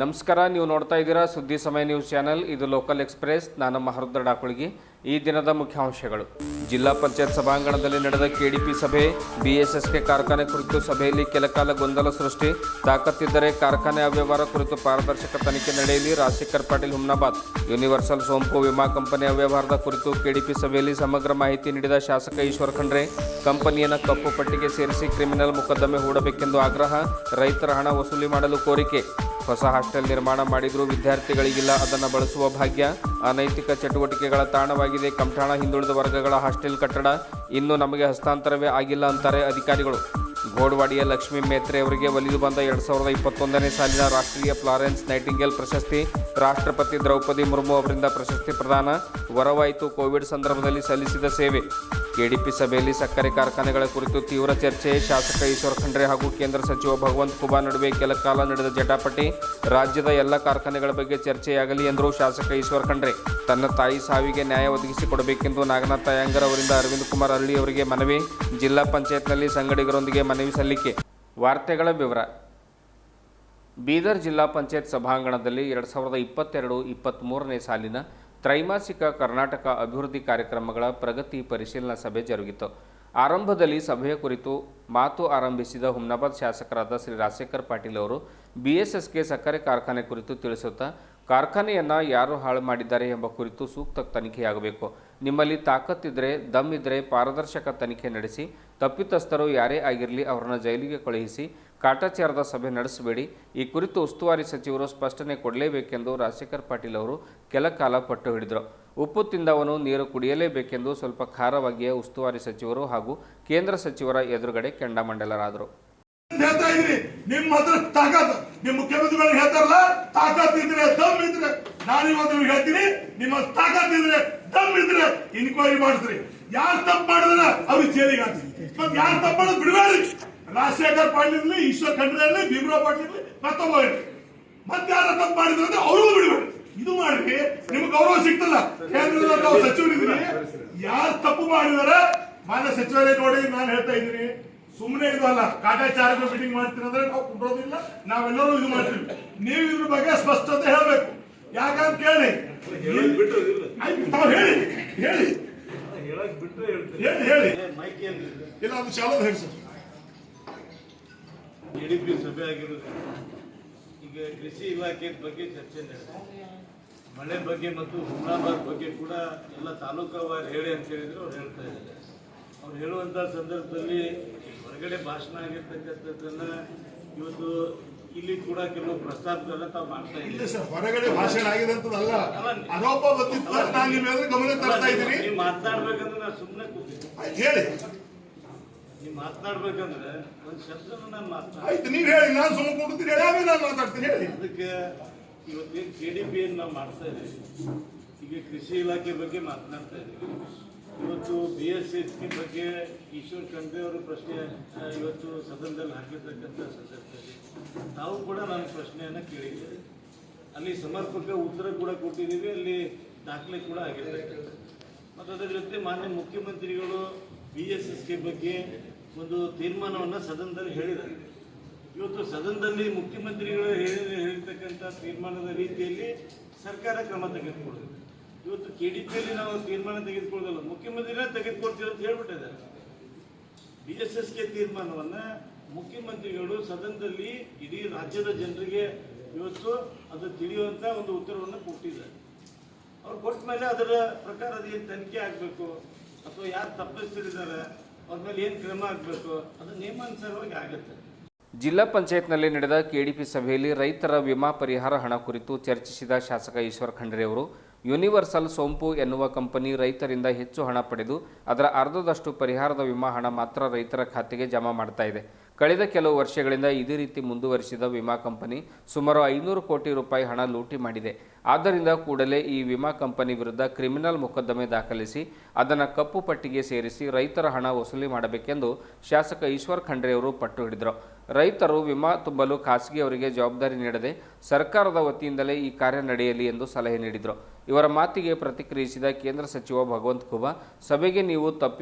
ನಮಸ್ಕಾರ, ನೀವು ನೋಡ್ತಾ ಇದ್ದೀರಾ ಸುದ್ದಿ ಸಮಯ ನ್ಯೂಸ್ ಚಾನೆಲ್. ಇದು ಲೋಕಲ್ ಎಕ್ಸ್ಪ್ರೆಸ್. ನಾನು ಮಹರುದ್ರ ಡಾಕುಳ್ಗಿ. ಈ ದಿನದ ಮುಖ್ಯಾಂಶಗಳು: ಜಿಲ್ಲಾ ಪಂಚಾಯತ್ ಸಭಾಂಗಣದಲ್ಲಿ ನಡೆದ ಕೆಡಿಪಿ ಸಭೆ, ಬಿಎಸ್ಎಸ್ಕೆ ಕಾರ್ಖಾನೆ ಕುರಿತು ಸಭೆಯಲ್ಲಿ ಕೆಲಕಾಲ ಗೊಂದಲ ಸೃಷ್ಟಿ, ತಾಕತ್ತಿದ್ದರೆ ಕಾರ್ಖಾನೆ ಅವ್ಯವಹಾರ ಕುರಿತು ಪಾರದರ್ಶಕ ತನಿಖೆ ನಡೆಯಲಿ. ರಾಜಶೇಖರ್ ಪಾಟೀಲ್ ಹುಮ್ನಾಬಾದ್. ಯೂನಿವರ್ಸಲ್ ಸೋಂಪು ವಿಮಾ ಕಂಪನಿ ಅವ್ಯವಹಾರದ ಕುರಿತು ಕೆಡಿಪಿ ಸಭೆಯಲ್ಲಿ ಸಮಗ್ರ ಮಾಹಿತಿ ನೀಡಿದ ಶಾಸಕ ಈಶ್ವರ್ ಖಂಡ್ರೆ, ಕಂಪನಿಯನ್ನು ಕಪ್ಪು ಪಟ್ಟಿಗೆ ಸೇರಿಸಿ ಕ್ರಿಮಿನಲ್ ಮೊಕದ್ದಮೆ ಹೂಡಬೇಕೆಂದು ಆಗ್ರಹ. ರೈತರ ಹಣ ವಸೂಲಿ ಮಾಡಲು ಕೋರಿಕೆ. ಹೊಸ ಹಾಸ್ಟೆಲ್ ನಿರ್ಮಾಣ ಮಾಡಿದರೂ ವಿದ್ಯಾರ್ಥಿಗಳಿಗಿಲ್ಲ ಅದನ್ನು ಬಳಸುವ ಭಾಗ್ಯ. ಅನೈತಿಕ ಚಟುವಟಿಕೆಗಳ ತಾಣವಾಗಿದೆ ಕಮಠಾಣ ಹಿಂದುಳಿದ ವರ್ಗಗಳ ಹಾಸ್ಟೆಲ್ ಕಟ್ಟಡ. ಇನ್ನೂ ನಮಗೆ ಹಸ್ತಾಂತರವೇ ಆಗಿಲ್ಲ ಅಂತಾರೆ ಅಧಿಕಾರಿಗಳು. ಗೋಡ್ವಾಡಿಯ ಲಕ್ಷ್ಮೀ ಮೇತ್ರೆ ಅವರಿಗೆ ಒಲಿದು ಬಂದ 2021ನೇ ಸಾಲಿನ ರಾಷ್ಟ್ರೀಯ ಫ್ಲಾರೆನ್ಸ್ ನೈಟಿಂಗೇಲ್ ಪ್ರಶಸ್ತಿ. ರಾಷ್ಟ್ರಪತಿ ದ್ರೌಪದಿ ಮುರ್ಮು ಅವರಿಂದ ಪ್ರಶಸ್ತಿ ಪ್ರದಾನ. ವರವಾಯಿತು ಕೋವಿಡ್ ಸಂದರ್ಭದಲ್ಲಿ ಸಲ್ಲಿಸಿದ ಸೇವೆ. ಕೆಡಿಪಿ ಸಭೆಯಲ್ಲಿ ಸಕ್ಕರೆ ಕಾರ್ಖಾನೆಗಳ ಕುರಿತು ತೀವ್ರ ಚರ್ಚೆ. ಶಾಸಕ ಈಶ್ವರ್ ಖಂಡ್ರೆ ಹಾಗೂ ಕೇಂದ್ರ ಸಚಿವ ಭಗವಂತ್ ಖೂಬಾ ನಡುವೆ ಕೆಲ ಕಾಲ ನಡೆದ ಜಟಾಪಟಿ. ರಾಜ್ಯದ ಎಲ್ಲ ಕಾರ್ಖಾನೆಗಳ ಬಗ್ಗೆ ಚರ್ಚೆಯಾಗಲಿ ಎಂದರು ಶಾಸಕ ಈಶ್ವರ್ ಖಂಡ್ರೆ. ತನ್ನ ತಾಯಿ ಸಾವಿಗೆ ನ್ಯಾಯ ಒದಗಿಸಿಕೊಡಬೇಕೆಂದು ನಾಗನಾಥ್ ಅಯ್ಯಂಗರ್ ಅವರಿಂದ ಅರವಿಂದ್ ಕುಮಾರ್ ಅರಳಿ ಅವರಿಗೆ ಮನವಿ. ಜಿಲ್ಲಾ ಪಂಚಾಯತ್ನಲ್ಲಿ ಸಂಗಡಿಗರೊಂದಿಗೆ ಮನವಿ ಸಲ್ಲಿಕೆ. ವಾರ್ತೆಗಳ ವಿವರ. ಬೀದರ್ ಜಿಲ್ಲಾ ಪಂಚಾಯತ್ ಸಭಾಂಗಣದಲ್ಲಿ 2022-23ನೇ ಸಾಲಿನ ತ್ರೈಮಾಸಿಕ ಕರ್ನಾಟಕ ಅಭಿವೃದ್ಧಿ ಕಾರ್ಯಕ್ರಮಗಳ ಪ್ರಗತಿ ಪರಿಶೀಲನಾ ಸಭೆ ಜರುಗಿತು. ಆರಂಭದಲ್ಲಿ ಸಭೆಯ ಕುರಿತು ಮಾತು ಆರಂಭಿಸಿದ ಹುಮ್ನಾಬಾದ್ ಶಾಸಕರಾದ ಶ್ರೀ ರಾಜಶೇಖರ್ ಪಾಟೀಲ್ ಅವರು ಬಿಎಸ್ಎಸ್ಕೆ ಸಕ್ಕರೆ ಕಾರ್ಖಾನೆ ಕುರಿತು ತಿಳಿಸುತ್ತಾ, ಕಾರ್ಖಾನೆಯನ್ನು ಯಾರು ಹಾಳು ಮಾಡಿದ್ದಾರೆ ಎಂಬ ಕುರಿತು ಸೂಕ್ತ ತನಿಖೆಯಾಗಬೇಕು. ನಿಮ್ಮಲ್ಲಿ ತಾಕತ್ತಿದ್ದರೆ, ದಮ್ ಇದ್ದರೆ ಪಾರದರ್ಶಕ ತನಿಖೆ ನಡೆಸಿ. ತಪ್ಪಿತಸ್ಥರು ಯಾರೇ ಆಗಿರಲಿ ಅವರನ್ನು ಜೈಲಿಗೆ ಕಳುಹಿಸಿ ಕಾಟಾಚಾರದ ಸಭೆ ನಡೆಸಬೇಡಿ. ಈ ಕುರಿತು ಉಸ್ತುವಾರಿ ಸಚಿವರು ಸ್ಪಷ್ಟನೆ ಕೊಡಲೇಬೇಕೆಂದು ರಾಜಶೇಖರ್ ಪಾಟೀಲ್ ಅವರು ಕೆಲ ಕಾಲ ಪಟ್ಟು ಹಿಡಿದರು. ಉಪ್ಪು ತಿಂದವನು ನೀರು ಕುಡಿಯಲೇಬೇಕೆಂದು ಸ್ವಲ್ಪ ಖಾರವಾಗಿಯೇ ಉಸ್ತುವಾರಿ ಸಚಿವರು ಹಾಗೂ ಕೇಂದ್ರ ಸಚಿವರ ಎದುರುಗಡೆ ಕೆಂಡಾಮಂಡಲರಾದರು. ನಿಮ್ಮ ಹತ್ರ ತಾಕತ್, ನಿಮ್ಮ ಮುಖ್ಯಮಂತ್ರಿಗಳು ಹೇಳ್ತಾರಲ್ಲ, ತಾಕತ್ ಇದ್ರೆ ದಮ್ ಇದ್ರೆ, ನಾನಿವತ್ತು ನಿಮ್ಗೆ ಹೇಳ್ತೀನಿ, ನಿಮ್ಮ ತಾಕತ್ ಇದ್ರೆ ದಮ್ ಇದ್ರೆ ಇನ್ಕ್ವೈರಿ ಮಾಡಿಸ್ರಿ. ಯಾರು ತಪ್ಪು ಮಾಡಿದ್ರೆ ಅವ್ರಿಗೆ ಜೈಲಿಗೆ ಹಾಕ್ರಿ. ಮತ್ತೆ ಯಾರು ತಪ್ಪು ಮಾಡೋದು ಬಿಡಬೇಡಿ. ರಾಜಶೇಖರ್ ಪಾಟೀಲ್ ಇರ್ಲಿ, ಈಶ್ವರ್ ಖಂಡ್ರೆ ಇರ್ಲಿ, ಭೀಮರಾವ್ ಪಾಟೀಲ್ ಇರ್ಲಿ, ಮತ್ತೊಬ್ಬ ಇರ್ಲಿ, ಮತ್ತೆ ಯಾರ ತಪ್ಪು ಮಾಡಿದ್ರೆ ಅಂದ್ರೆ ಅವ್ರಿಗೂ ಬಿಡಬೇಡಿ. ಇದು ಮಾಡ್ರಿ, ನಿಮ್ಗೆ ಗೌರವ ಸಿಗ್ತಲ್ಲ. ಕೇಂದ್ರದಲ್ಲಿ ನಾವು ಸಚಿವರಿದ್ದೀರಿ, ಯಾರು ತಪ್ಪು ಮಾಡಿದಾರೆ ಮಾನ್ಯ ಸಚಿವರೇ ನೋಡಿ, ನಾನು ಹೇಳ್ತಾ ಇದ್ದೀನಿ, ಸುಮ್ಮನೆ ಇದು ಅಲ್ಲ. ಕಾಟಾಚಾರದ ಮೀಟಿಂಗ್ ಮಾಡ್ತೀರಿ ಅಂದ್ರೆ ನಾವು ಕುಂಡ್ರೋದಿಲ್ಲ, ನಾವೆಲ್ಲರೂ ಇದು ಮಾಡ್ತೀವಿ. ನೀವು ಇದ್ರ ಬಗ್ಗೆ ಸ್ಪಷ್ಟತೆ ಹೇಳ್ಬೇಕು. ಯಾಕಂತ ಕೇಳಿ, ಹೇಳಿ ಹೇಳಿ ಹೇಳಿ ಇಲ್ಲ, ಅದು ಶಾಲದ ಹೇಳಿ ಸರ್. ಕೆಡಿಪಿ ಸಭೆ ಆಗಿರೋದು ಈಗ ಕೃಷಿ ಇಲಾಖೆ ಬಗ್ಗೆ ಚರ್ಚೆ ನಡೆದಿದೆ. ಮಳೆ ಬಗ್ಗೆ ಮತ್ತು ಹುಮ್ನಾಬಾದ್ ಬಗ್ಗೆ ಕೂಡ ಎಲ್ಲ ತಾಲೂಕವಾರು ಹೇಳಿ ಅಂತ ಹೇಳಿದ್ರು ಅವ್ರು ಹೇಳ್ತಾ ಇದ್ದಾರೆ. ಅವ್ರು ಹೇಳುವಂಥ ಸಂದರ್ಭದಲ್ಲಿ ಹೊರಗಡೆ ಭಾಷಣ ಆಗಿರ್ತಕ್ಕಂಥದ್ದನ್ನ ಇವತ್ತು ಇಲ್ಲಿ ಕೂಡ ಕೆಲವು ಪ್ರಸ್ತಾಪಗಳನ್ನ ತಾವು ಮಾಡ್ತಾ ಇದ್ದೀವಿ. ಸರ್, ಹೊರಗಡೆ ಭಾಷಣ ಆಗಿದೆ ಅಂತದಲ್ಲ, ಆರೋಪ ಬಂದಿತ್ತು. ನಾನು ನಿಮ್ಮ ಎದುರು ಗಮನ ತರ್ತಾ ಇದ್ದೀನಿ. ನೀವು ಮಾತನಾಡ್ಬೇಕಂದ್ರೆ ನಾನು ಸುಮ್ಮನೆ ಕೂತಿದ್ದೆ. ಹೇಳಿ, ನೀವು ಮಾತನಾಡ್ಬೇಕಂದ್ರೆ ಒಂದು ಶಬ್ದನ ನಾನು ಮಾತನಾಡ. ಆಯ್ತು, ನೀವು ಹೇಳಿ, ನಾನು ಸುಮ್ಮನೆ ಕೂಡ್ತೀನಿ, ಹೇಳಿ, ನಾನು ಮಾತಾಡ್ತೀನಿ. ಹೇಳಿ. ಅದಕ್ಕೆ ಇವತ್ತೇನು ಕೆಡಿಪಿಯನ್ನು ನಾವು ಮಾಡ್ತಾ ಇದ್ದೀವಿ, ಈಗ ಕೃಷಿ ಇಲಾಖೆ ಬಗ್ಗೆ ಮಾತನಾಡ್ತಾ ಇದ್ದೀವಿ. ಇವತ್ತು ಬಿಎಸ್ಎಸ್ಕೆ ಬಗ್ಗೆ ಈಶ್ವರ್ ಖಂಡ್ರೆ ಅವರು ಪ್ರಶ್ನೆ ಇವತ್ತು ಸದನದಲ್ಲಿ ಹಾಕಿರ್ತಕ್ಕಂಥ ಸಂದರ್ಭದಲ್ಲಿ ತಾವು ಕೂಡ ನಾನು ಪ್ರಶ್ನೆಯನ್ನು ಕೇಳಿದ್ದೇವೆ. ಅಲ್ಲಿ ಸಮರ್ಪಕ ಉತ್ತರ ಕೂಡ ಕೊಟ್ಟಿದ್ದೀವಿ, ಅಲ್ಲಿ ದಾಖಲೆ ಕೂಡ ಆಗಿರ್ತಕ್ಕಂಥ. ಮತ್ತು ಅದರ ಜೊತೆ ಮಾನ್ಯ ಮುಖ್ಯಮಂತ್ರಿಗಳು ಬಿಎಸ್ಎಸ್ಕೆ ಬಗ್ಗೆ ಒಂದು ತೀರ್ಮಾನವನ್ನು ಸದನದಲ್ಲಿ ಹೇಳಿದ್ದಾರೆ. ಇವತ್ತು ಸದನದಲ್ಲಿ ಮುಖ್ಯಮಂತ್ರಿಗಳು ಹೇಳಿರ್ತಕ್ಕಂಥ ತೀರ್ಮಾನದ ರೀತಿಯಲ್ಲಿ ಸರ್ಕಾರ ಕ್ರಮ ತೆಗೆದುಕೊಳ್ಳಬೇಕು. ಇವತ್ತು ಕೆಡಿಪಿಯಲ್ಲಿ ನಾವು ತೀರ್ಮಾನ ತೆಗೆದುಕೊಳ್ಳೋದಲ್ಲ, ಮುಖ್ಯಮಂತ್ರಿನೇ ತೆಗೆದುಕೊಳ್ತೀವಿ ಅಂತ ಹೇಳ್ಬಿಟ್ಟಿದ್ದಾರೆ. ಬಿಎಸ್ಎಸ್ಕೆ ತೀರ್ಮಾನವನ್ನು ಮುಖ್ಯಮಂತ್ರಿಗಳು ಸದನದಲ್ಲಿ ಇಡೀ ರಾಜ್ಯದ ಜನರಿಗೆ ಇವತ್ತು ಅದು ತಿಳಿಯುವಂಥ ಒಂದು ಉತ್ತರವನ್ನು ಕೊಟ್ಟಿದ್ದಾರೆ. ಅವ್ರು ಕೊಟ್ಟ ಮೇಲೆ ಅದರ ಪ್ರಕಾರ ಅದೇನು ತನಿಖೆ ಆಗಬೇಕು ಅಥವಾ ಯಾರು ತಪ್ಪಿಸ್ತಿದ್ದಾರೆ ಅವ್ರ ಮೇಲೆ ಏನು ಕ್ರಮ ಆಗಬೇಕು ಅದು ನಿಯಮಾನುಸಾರವಾಗಿ ಆಗುತ್ತೆ. ಜಿಲ್ಲಾ ಪಂಚಾಯತ್ನಲ್ಲಿ ನಡೆದ ಕೆಡಿಪಿ ಸಭೆಯಲ್ಲಿ ರೈತರ ವಿಮಾ ಪರಿಹಾರ ಹಣ ಕುರಿತು ಚರ್ಚಿಸಿದ ಶಾಸಕ ಈಶ್ವರ್ ಖಂಡ್ರೆ ಅವರು, ಯೂನಿವರ್ಸಲ್ ಸೋಂಪು ಎನ್ನುವ ಕಂಪನಿ ರೈತರಿಂದ ಹೆಚ್ಚು ಹಣ ಪಡೆದು ಅದರ ಅರ್ಧದಷ್ಟು ಪರಿಹಾರದ ವಿಮಾ ಹಣ ಮಾತ್ರ ರೈತರ ಖಾತೆಗೆ ಜಮಾ ಮಾಡ್ತಾ ಇದೆ. ಕಳೆದ ಕೆಲವು ವರ್ಷಗಳಿಂದ ಇದೇ ರೀತಿ ಮುಂದುವರಿಸಿದ ವಿಮಾ ಕಂಪನಿ ಸುಮಾರು 500 ಕೋಟಿ ರೂಪಾಯಿ ಹಣ ಲೂಟಿ ಮಾಡಿದೆ. ಆದ್ದರಿಂದ ಕೂಡಲೇ ಈ ವಿಮಾ ಕಂಪನಿ ವಿರುದ್ಧ ಕ್ರಿಮಿನಲ್ ಮೊಕದ್ದಮೆ ದಾಖಲಿಸಿ ಅದನ್ನು ಕಪ್ಪು ಪಟ್ಟಿಗೆ ಸೇರಿಸಿ ರೈತರ ಹಣ ವಸೂಲಿ ಮಾಡಬೇಕೆಂದು ಶಾಸಕ ಈಶ್ವರ್ ಖಂಡ್ರೆ ಅವರು ಪಟ್ಟು ಹಿಡಿದರು. ರೈತರು ವಿಮಾ ತುಂಬಲು ಖಾಸಗಿಯವರಿಗೆ ಜವಾಬ್ದಾರಿ ನೀಡದೆ ಸರ್ಕಾರದ ವತಿಯಿಂದಲೇ ಈ ಕಾರ್ಯ ನಡೆಯಲಿ ಎಂದು ಸಲಹೆ ನೀಡಿದರು. ಇವರ ಮಾತಿಗೆ ಪ್ರತಿಕ್ರಿಯಿಸಿದ ಕೇಂದ್ರ ಸಚಿವ ಭಗವಂತ ಖೂಬಾ, ಸಭೆಗೆ ನೀವು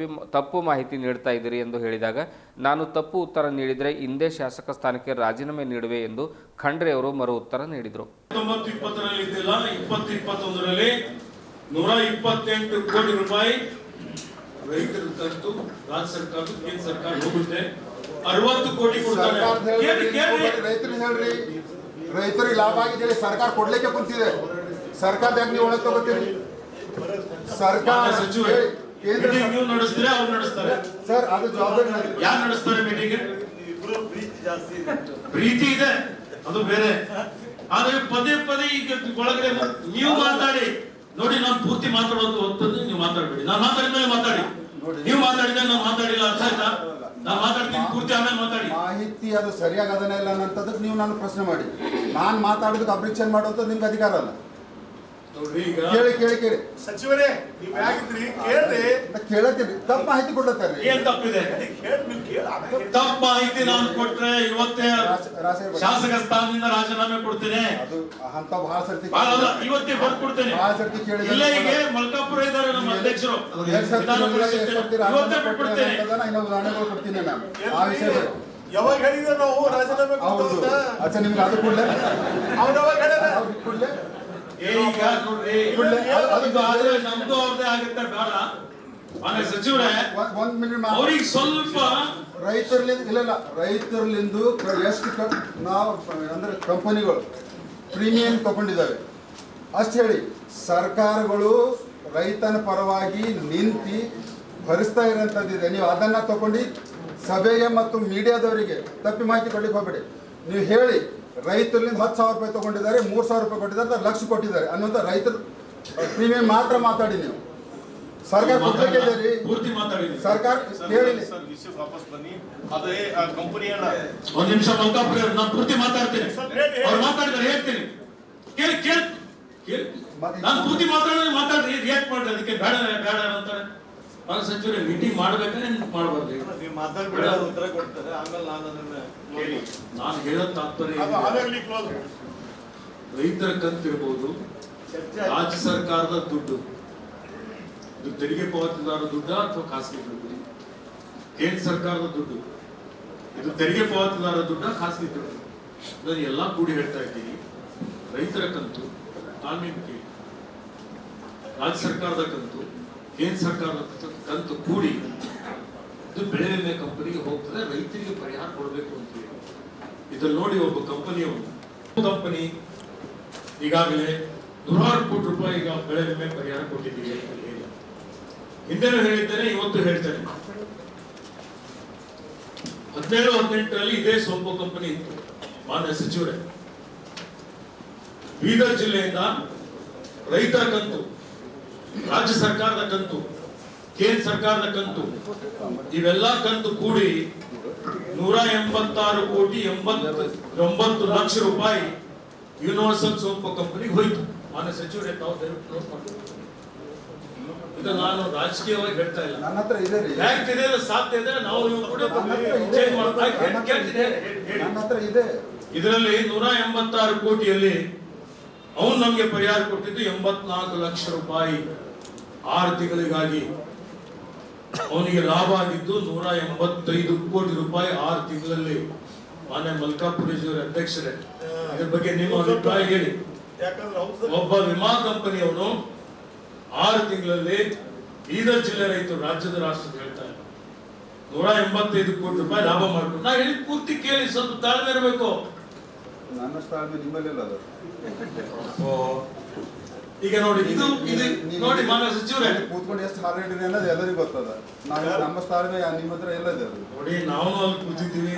ತಪ್ಪು ಮಾಹಿತಿ ನೀಡ್ತಾ ಇದ್ದೀರಿ ಎಂದು ಹೇಳಿದಾಗ, ನಾನು ತಪ್ಪು ಉತ್ತರ ನೀಡಿದರೆ ಇಂದೇ ಶಾಸಕ ಸ್ಥಾನಕ್ಕೆ ರಾಜೀನಾಮೆ ನೀಡುವೆ ಎಂದು ಖಂಡ್ರೆ ಅವರು ಮರು ಉತ್ತರ ನೀಡಿದರು. 2020ರಲ್ಲಿ 128 ಕೋಟಿ ರೂಪಾಯಿ ರೈತರ ತಂತು ರಾಜ್ಯ ಸರ್ಕಾರ ಕೇಂದ್ರ ಸರ್ಕಾರ ಹೋಗುತ್ತೆ. 60 ಕೋಟಿ ಕೊಡ್ತಾರೆ. ರೈತರಿಗೆ ಲಾಭ ಆಗಿದೆ, ಸರ್ಕಾರ ಕೊಡ್ಲಿಕ್ಕೆ ಕುಂತಿದೆ. ಸರ್ಕಾರದಾಗ ನೀವು ಒಳಗೆ ತಗೋತೀರಿ. ಸರ್ಕಾರ ಮೀಟಿಂಗ್ ನೀವು ನಡೆಸಿದ್ರೆ ಅವ್ರು ನಡೆಸ್ತಾರೆ ಸರ್, ಅದು ಜವಾಬ್ದಾರಿ ಯಾರು ನಡೆಸ್ತಾರೆ ಮೀಟಿಂಗ್? ಪ್ರೀತಿ ಇದೆ, ಅದು ಬೇರೆ. ಆದ್ರೆ ಪದೇ ಪದೇ ಈಗ ಒಳಗಡೆ ನೀವು ಮಾತಾಡಿ ನೋಡಿ. ನಾನು ಪೂರ್ತಿ ಮಾತಾಡೋದು ಹೊತ್ತದ್ದು ನೀವು ಮಾತಾಡಬೇಡಿ. ನಾನು ಮಾತಾಡಿದ್ಮೇಲೆ ಮಾತಾಡಿ. ನೀವು ಮಾತಾಡಿದ್ರೆ ನಾನು ಮಾತಾಡಿಲ್ಲ, ಅರ್ಥ ಆಯ್ತಾ? ನಾನು ಮಾತಾಡ್ತೀನಿ ಪೂರ್ತಿ, ಆಮೇಲೆ ಮಾತಾಡಿ. ಮಾಹಿತಿ ಅದು ಸರಿಯಾಗಿ ಅದನ್ನ ಇಲ್ಲ ಅನ್ನೋದಕ್ಕೆ ನೀವು ನಾನು ಪ್ರಶ್ನೆ ಮಾಡಿ. ನಾನು ಮಾತಾಡೋದಕ್ಕೆ ಅಬ್ಜೆಕ್ಷನ್ ಮಾಡೋದು ನಿಮ್ಗೆ ಅಧಿಕಾರ ಅಲ್ಲ. ಕೇಳಿ ಸಚಿವರೇ, ನೀವು ಯಾಕಿದ್ರಿ ಕೇಳ್ರಿ. ಕೇಳತ್ತೀರಿ, ತಪ್ಪು ಮಾಹಿತಿ ಕೊಡ್ಲತ್ತಾರೆ. ಏನ್ ತಪ್ಪಿದೆ? ತಪ್ಪು ಮಾಹಿತಿ ನಾನು ಕೊಟ್ರೆ ಇವತ್ತೇ ಶಾಸಕ ಸ್ಥಾನದಿಂದ ರಾಜೀನಾಮೆ ಕೊಡ್ತೇನೆ. ಅದು ಅಂತ ಬಹಳ ಸರ್ತಿ ಇವತ್ತೇ ಬರ್ಕೊಡ್ತೇನೆ. ಬಹಳ ಸರ್ತಿ ಕೇಳಿದ್ರೆ ಇಲ್ಲ, ಈಗ ಮಲ್ಕಾಪುರ ಇದ್ದಾರೆ ನಮ್ಮ ಅಧ್ಯಕ್ಷರು, ಇವತ್ತೇ ಬಿಟ್ಬಿಡ್ತೇನೆ. ಇನ್ನೊಂದು ಉದಾಹರಣೆಗಳು ಕೊಡ್ತೀನಿ ನಾನು ಆ ವಿಷಯದಲ್ಲಿ. ಯಾವಾಗ ಹೇಳಿದ್ರೆ ನಾವು ರಾಜೀನಾಮೆ ಹೌದು. ಅಚ್ಚಾ, ನಿಮ್ಗೆ ಅದು ಕೊಡ್ಲೆ ಕೊಡ್ಲೆ ನಮ್ದು ಅವ್ರದೇ ಆಗುತ್ತೆ ಬೇಡ. ಮಾನ್ಯ ಸಚಿವರೇ, ಒಂದ್ ಮಿನಿಟ್ ಅವ್ರಿಗೆ ಸ್ವಲ್ಪ ರೈತರ್ಲಿಂದು ಎಷ್ಟು ನಾವು ಅಂದ್ರೆ ಕಂಪನಿಗಳು ಪ್ರೀಮಿಯಂ ತಗೊಂಡಿದ್ದಾವೆ ಅಷ್ಟು ಹೇಳಿ. ಸರ್ಕಾರಗಳು ರೈತನ ಪರವಾಗಿ ನಿಂತು ಭರಿಸ್ತಾ ಇರೋಂಥದ್ದಿದೆ. ನೀವು ಅದನ್ನ ತಗೊಂಡು ಸಭೆಗೆ ಮತ್ತು ಮೀಡಿಯಾದವರಿಗೆ ತಪ್ಪಿ ಮಾಹಿತಿ ಕೊಡ್ಲಿಕ್ಕೆ ಹೋಗ್ಬೇಡಿ. ನೀವು ಹೇಳಿ ರೈತರಿಂದ 10,000 ರೂಪಾಯಿ ತಗೊಂಡಿದ್ದಾರೆ, 3,000 ರೂಪಾಯಿ ಕೊಟ್ಟಿದ್ದಾರೆ, ಲಕ್ಷ ಕೊಟ್ಟಿದ್ದಾರೆ ಅನ್ನುವಂಥ ರೈತರು ಪ್ರೀಮಿಯಂ ಮಾತ್ರ ಮಾತಾಡಿ. ನೀವು ಸರ್ಕಾರ ಕೊಡ್ಲಿಕ್ಕೆ ಪೂರ್ತಿ ಮಾತಾಡಿ. ಸರ್ಕಾರ ಹೇಳಿ ವಾಪಸ್ ಬನ್ನಿ. ಅದೇ ಕಂಪನಿಯನ್ನ ಒಂದ್ ನಿಮಿಷ ಮಲ್ಕಾಪುರ, ನಾನು ಪೂರ್ತಿ ಮಾತಾಡ್ತೀನಿ. ಅವ್ರು ಮಾತಾಡಿದ್ರೆ ಹೇಳ್ತೀನಿ. ನಾನು ಪೂರ್ತಿ ಮಾತಾಡ್ರಿ, ರಿಯಾಕ್ಟ್ ಮಾಡ್ರಿ. ಅದಕ್ಕೆ ಬೇಡ ಅಂತಾರೆ. ಮಾನ್ಯ ಸಚಿವರೇ, ಮೀಟಿಂಗ್ ಮಾಡ್ಬೇಕಾದ್ರೆ ಮಾಡಬಾರ್ದು. ನೀವು ಮಾತಾಡ್ಬೇಡ, ಉತ್ತರ ಕೊಡ್ತಾರೆ. ಆಮೇಲೆ ನಾನು ಅದನ್ನ ಕೇಳಿ. ನಾನು ಹೇಳೋದ್ ತಾತ್ಪರ್ಯ ರೈತರ ಕಂತಿರ್ಬೋದು, ರಾಜ್ಯ ಸರ್ಕಾರದ ದುಡ್ಡು, ಇದು ತೆರಿಗೆ ಪಾವತಿದಾರ ದುಡ್ಡ ಅಥವಾ ಖಾಸಗಿ ದುಡ್ಡು? ಕೇಂದ್ರ ಸರ್ಕಾರದ ದುಡ್ಡು, ಇದು ತೆರಿಗೆ ಪಾವತಿದಾರ ದುಡ್ಡ, ಖಾಸಗಿ ದುಡ್ಡು? ನಾನು ಎಲ್ಲಾ ಕೂಡಿ ಹೇಳ್ತಾ ಇದ್ದೀನಿ. ರೈತರ ಕಂತು ತಾಳ್ಮೆ ಕೇಳಿ, ರಾಜ್ಯ ಸರ್ಕಾರದ ಕಂತು, ಕೇಂದ್ರ ಸರ್ಕಾರದ ಕಂತು ಕೂಡಿ ಇದು ಬೆಳೆ ವಿಮೆ ಕಂಪನಿಗೆ ಹೋಗ್ತದೆ. ರೈತರಿಗೆ ಪರಿಹಾರ ಕೊಡಬೇಕು ಅಂತ ಹೇಳಿ ಇದ್ರಲ್ಲಿ ನೋಡಿ, ಒಬ್ಬ ಕಂಪನಿ ಈಗಾಗಲೇ 100 ಕೋಟಿ ರೂಪಾಯಿ ಈಗ ಬೆಳೆ ವಿಮೆ ಪರಿಹಾರ ಕೊಟ್ಟಿದ್ದೀವಿ ಅಂತ ಹೇಳಿ ಹಿಂದೆನೂ ಹೇಳಿದ್ದೇನೆ, ಇವತ್ತು ಹೇಳ್ತೇನೆ. 17-18ರಲ್ಲಿ ಇದೇ ಸೋಂಪು ಕಂಪನಿ ಇತ್ತು. ಮಾನ್ಯ ಸಚಿವರೇ, ಬೀದರ್ ಜಿಲ್ಲೆಯಿಂದ ರೈತರ ಕಂತು, ರಾಜ್ಯ ಸರ್ಕಾರದ ಕಂತು, ಕೇಂದ್ರ ಸರ್ಕಾರದ ಕಂತು, ಇವೆಲ್ಲ ಕಂತು ಕೂಡಿ 186 ಕೋಟಿ 89 ಲಕ್ಷ ರೂಪಾಯಿ ಯೂನಿವರ್ಸಲ್ ಸೋಂಪು ಕಂಪನಿಗೆ ಹೋಯ್ತು. ಮಾನ್ಯ ಸಚಿವರೇ, ತಾವು ದಯವಿಟ್ಟು ನೋಟ್ ಮಾಡಿ. ಇದು ನಾನು ರಾಜಕೀಯವಾಗಿ ಹೇಳ್ತಾ ಇಲ್ಲ, ನನ್ನ ಹತ್ರ ಇದೆ ರೀ. ಫ್ಯಾಕ್ಟ್ ಇದೆ, ಸಾಧ್ಯ ಇದೆ. ನಾವು ನನ್ನ ಹತ್ರ ಇದೆ. ಇದರಲ್ಲಿ 186 ಕೋಟಿಯಲ್ಲಿ ಅವನು ನಮಗೆ ಪರಿಹಾರ ಕೊಟ್ಟಿದ್ದು 84 ಲಕ್ಷ ರೂಪಾಯಿ 6 ತಿಂಗಳಿಗಾಗಿ. ಅವನಿಗೆ ಲಾಭ ಆಗಿದ್ದು 185 ಕೋಟಿ ರೂಪಾಯಿ 6 ತಿಂಗಳಲ್ಲಿ. ಮಾನ್ಯ ಮಲ್ಕಾಪುರೇಶ್ವರ ಅಧ್ಯಕ್ಷರೇ, ಇದ್ರ ಬಗ್ಗೆ ನಿಮ್ಮ ಅಭಿಪ್ರಾಯ ಹೇಳಿ. ಒಬ್ಬ ವಿಮಾ ಕಂಪನಿಯವನು 6 ತಿಂಗಳಲ್ಲಿ ಬೀದರ್ ಜಿಲ್ಲೆ ರೈತರು, ರಾಜ್ಯದ ರಾಷ್ಟ್ರದ ಹೇಳ್ತಾರೆ, 185 ಕೋಟಿ ರೂಪಾಯಿ ಲಾಭ ಮಾಡ್ಕೊಂಡು. ನಾ ಹೇಳಿ ಪೂರ್ತಿ ಕೇಳಿ, ಸ್ವಲ್ಪ ತಾಳ್ಮೆ ಇರಬೇಕು. ನನ್ನ ತಾಳ್ಮೆ ನಿಮ್ಮಲ್ಲಿಲ್ಲ ಅದು. ಈಗ ನೋಡಿ, ಇದು ನೋಡಿ ಮಾನ್ಯ ಸಚಿವರೇ, ಕೂತ್ಕೊಂಡು ಎಷ್ಟು ಹಾರಾಡಿರಿ ಅನ್ನೋದು ಎಲ್ಲರಿಗೂ ಗೊತ್ತದ. ನಾವು ನಮ್ಮ ತಾಳ್ಮೆ ನಿಮ್ಮ ಹತ್ರ ಎಲ್ಲ ಇದೆ. ನೋಡಿ, ನಾವು ಅಲ್ಲಿ ಕೂತಿದ್ದೀವಿ,